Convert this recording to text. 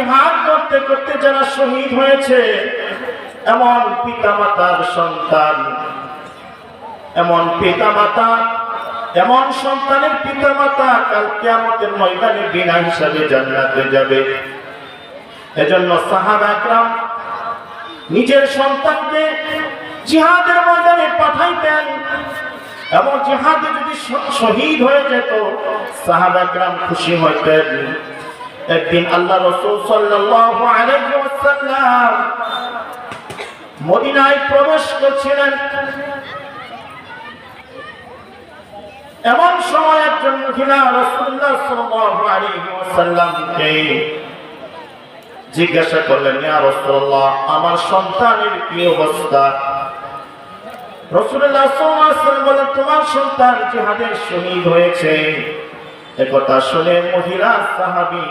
জিহাদ করতে করতে যারা শহীদ হয়েছে, এমন পিতামাতার সন্তান, এমন পিতামাতা, এমন সন্তানের পিতামাতা কাল কিয়ামতের ময়দানে বিনা হিসাবে জান্নাতে যাবে। এজন্য সাহাবা کرام নিজের সন্তানকে জিহাদের ময়দানে পাঠাইতেন, এবং জিহাদে যদি শহীদ হয়ে যেত সাহাবা کرام খুশি হইতেন। একদিন আল্লাহ রাসূল সাল্লাল্লাহু আলাইহি ওয়াসাল্লাম মদিনায় প্রবেশ করছিলেন। এমন সময় একজন মহিলা রাসূলুল্লাহ সাল্লাল্লাহু আলাইহি ওয়াসাল্লামকে জিজ্ঞাসা করলেন, ইয়া রাসূলুল্লাহ, আমার সন্তানের কি অবস্থা? রাসূলুল্লাহ সাল্লাল্লাহু আলাইহি ওয়াসাল্লাম বলেন, তোমার সন্তান জিহাদে শহীদ হয়েছে। একথা শুনে মহিলা সাহাবী